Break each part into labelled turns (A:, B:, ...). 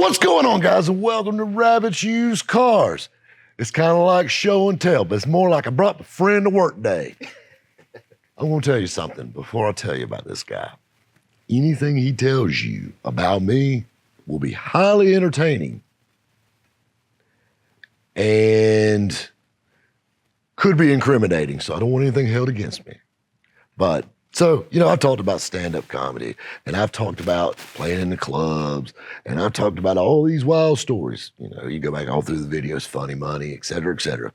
A: What's going on, guys, and welcome to Rabbit's Used Cars. It's kind of like show and tell, but it's more like I brought my friend to work day. I'm going to tell you something before I tell you about this guy. Anything he tells you about me will be highly entertaining and could be incriminating, so I don't want anything held against me. But, so, I've talked about stand-up comedy, and I've talked about playing in the clubs, and I've talked about all these wild stories. You go back all through the videos, Funny Money, et cetera, et cetera.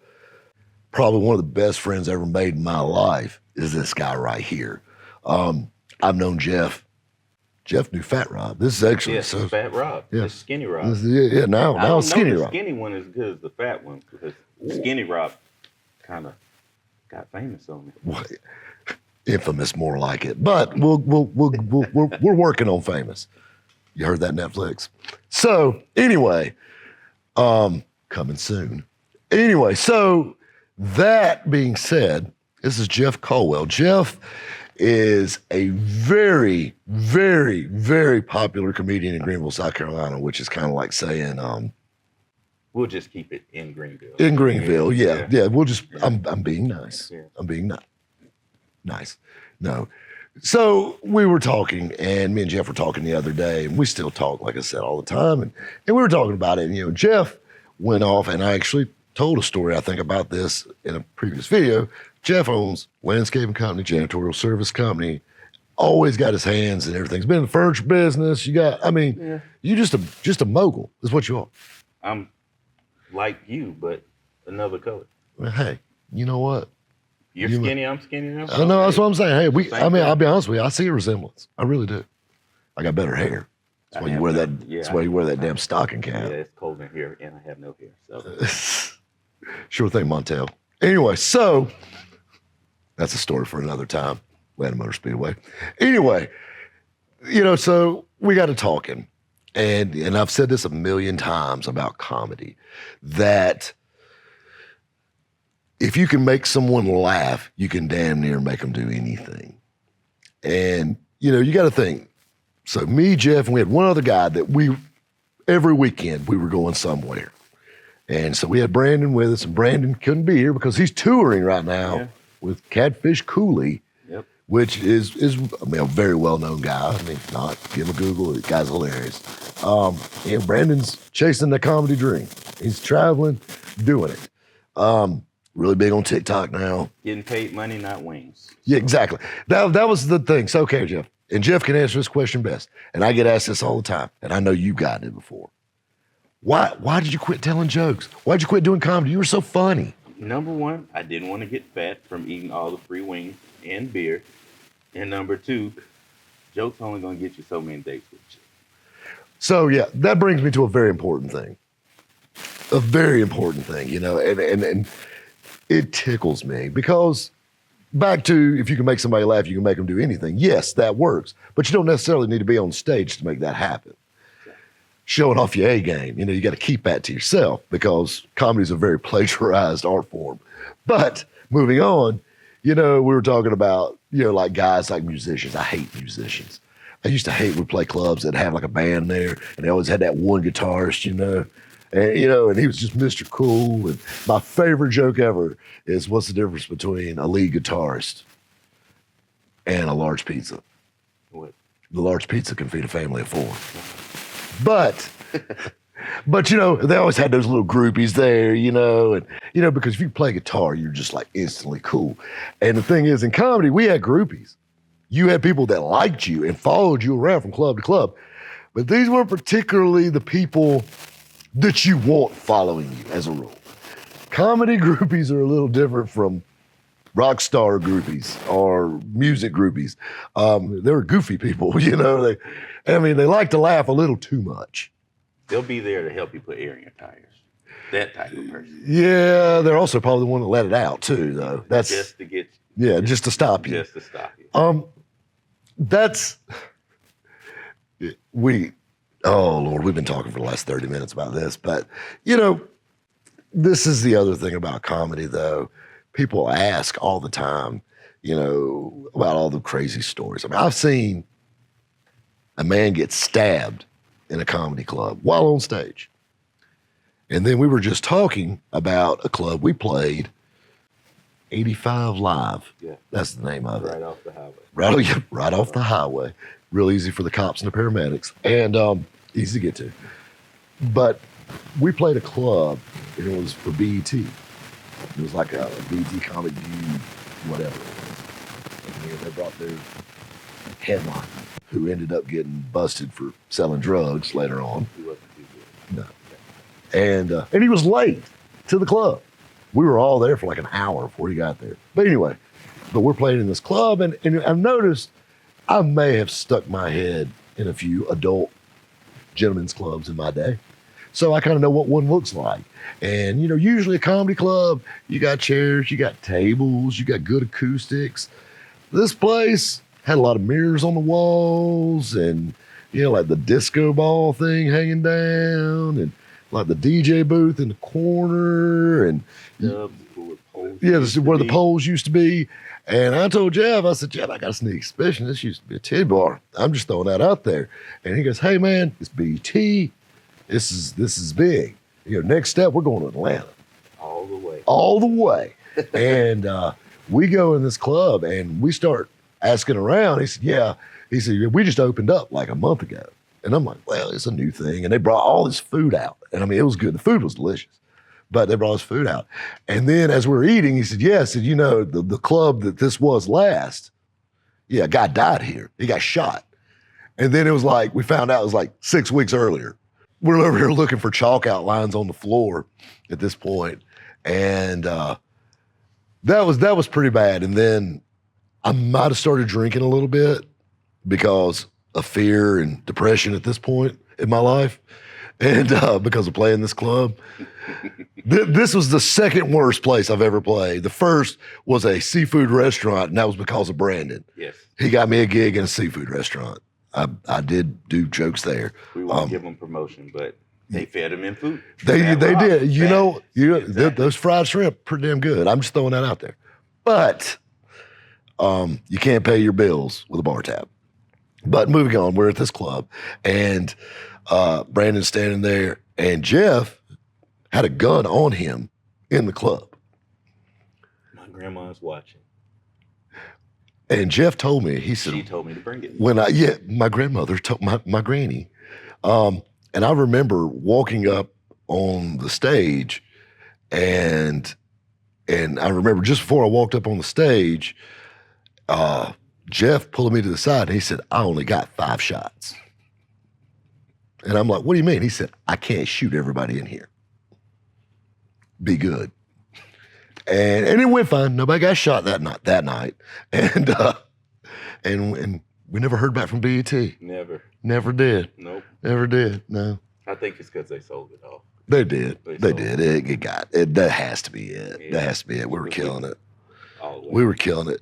A: Probably one of the best friends I ever made in my life is this guy right here. I've known Jeff. Jeff knew Fat Rob. This is actually
B: Fat Rob. Yeah, it's Skinny Rob.
A: Now it's Skinny Rob.
B: The skinny one is as good as the fat one because Skinny Rob kind of got famous on it.
A: What? Infamous, more like it. But we're working on famous. You heard that, Netflix? So anyway, coming soon. Anyway, so that being said, this is Jeff Caldwell. Jeff is a very, very, very popular comedian in Greenville, South Carolina, which is kind of like saying,
B: we'll just keep it in Greenville.
A: In Greenville, yeah. We'll just. Yeah. I'm being nice. Yeah. I'm being nice. No. So we were talking, and me and Jeff were talking the other day, and we still talk, like I said, all the time, and we were talking about it. And Jeff went off, and I actually told a story, I think, about this in a previous video. Jeff owns landscaping company, janitorial service company, always got his hands in everything. He's been in the furniture business. You just a mogul is what you are.
B: I'm like you, but another color.
A: Well, hey, you know what?
B: You're skinny, I'm skinny now.
A: I know, that's what I'm saying. Hey, I'll be honest with you, I see a resemblance. I really do. I got better hair. That's why you wear that. That's why you wear that damn stocking cap.
B: Yeah, it's cold in here, and I have no hair. So
A: sure thing, Montel. Anyway, so that's a story for another time. Atlanta Motor Speedway. Anyway, so we got to talking, and I've said this a million times about comedy, that if you can make someone laugh, you can damn near make them do anything. And, you got to think. So me, Jeff, and we had one other guy that every weekend we were going somewhere. And so we had Brandon with us, and Brandon couldn't be here because he's touring right now with Catfish Cooley, which is a very well-known guy. I mean, if not, give him a Google. The guy's hilarious. Brandon's chasing the comedy dream. He's traveling, doing it. Really big on TikTok now.
B: Getting paid money, not wings.
A: Yeah, exactly. That was the thing. So, okay, Jeff. And Jeff can answer this question best. And I get asked this all the time. And I know you've gotten it before. Why did you quit telling jokes? Why did you quit doing comedy? You were so funny.
B: Number one, I didn't want to get fat from eating all the free wings and beer. And number two, jokes only going to get you so many dates with you. So, yeah, that brings me to a very important thing. A very important thing, and it tickles me because back to if you can make somebody laugh, you can make them do anything. Yes, that works, but you don't necessarily need to be on stage to make that happen. Showing off your A game, you got to keep that to yourself because comedy is a very plagiarized art form. But moving on, we were talking about, like guys like musicians. I hate musicians. I used to hate we play clubs that have like a band there and they always had that one guitarist, and he was just Mr. Cool. And my favorite joke ever is, what's the difference between a lead guitarist and a large pizza? What?
A: The large pizza can feed a family of 4. But they always had those little groupies there, and, because if you play guitar, you're just like instantly cool. And the thing is, in comedy, we had groupies. You had people that liked you and followed you around from club to club. But these weren't particularly the people that you want following you as a rule. Comedy groupies are a little different from rock star groupies or music groupies. They were goofy people, they like to laugh a little too much.
B: They'll be there to help you put air in your tires. That type of person.
A: Yeah, they're also probably the one that let it out too, though. That's
B: just to get
A: you. Yeah, just to stop you.
B: Just to stop you.
A: Oh Lord, we've been talking for the last 30 minutes about this, but this is the other thing about comedy, though. People ask all the time, about all the crazy stories. I mean, I've seen a man get stabbed in a comedy club while on stage. And then we were just talking about a club we played, 85 Live.
B: Yeah.
A: That's the name of it.
B: Right off the highway.
A: Right off the highway. Real easy for the cops and the paramedics, and easy to get to. But we played a club, and it was for BET. It was like a BET Comic View, whatever it was. And they brought their headliner, who ended up getting busted for selling drugs later on.
B: He wasn't too good.
A: No. And he was late to the club. We were all there for like an hour before he got there. But anyway, we're playing in this club, and I've noticed I may have stuck my head in a few adult gentlemen's clubs in my day. So I kind of know what one looks like. And, usually a comedy club, you got chairs, you got tables, you got good acoustics. This place had a lot of mirrors on the walls and, like the disco ball thing hanging down and like the DJ booth in the corner. And this is where the poles used to be. And I told Jeff, I said, Jeff, I got a sneak suspicion. This used to be a titty bar. I'm just throwing that out there. And he goes, hey, man, it's BT. This is big. Next step, we're going to Atlanta.
B: All the way.
A: All the way. And we go in this club, and we start asking around. He said, yeah. He said, we just opened up like a month ago. And I'm like, well, it's a new thing. And they brought all this food out. And, it was good. The food was delicious. But they brought us food out. And then as we were eating, he said, the club that this was last, a guy died here. He got shot. And then it was like, we found out it was like 6 weeks earlier. We're over here looking for chalk outlines on the floor at this point. And that was pretty bad. And then I might have started drinking a little bit because of fear and depression at this point in my life. And because of playing this club. This was the second worst place I've ever played. The first was a seafood restaurant, and that was because of Brandon.
B: Yes.
A: He got me a gig in a seafood restaurant. I did do jokes there.
B: We won't give them promotion, but they fed them in food.
A: They did. Those fried shrimp, pretty damn good. I'm just throwing that out there. But you can't pay your bills with a bar tab. But moving on, we're at this club, and Brandon's standing there, and Jeff had a gun on him in the club.
B: My grandma's watching.
A: And Jeff told me, he said,
B: she told me to bring it.
A: My grandmother told my granny. And I remember walking up on the stage, and I remember just before I walked up on the stage, Jeff pulled me to the side, and he said, I only got 5 shots. And I'm like, what do you mean? He said, I can't shoot everybody in here. Be good. And it went fine. Nobody got shot that night. And we never heard back from BET. Never did.
B: Nope.
A: Never did. No.
B: I think it's because they sold it off.
A: They did. They did. It got it. That has to be it. Yeah. That has to be it. We were killing it. We were killing it.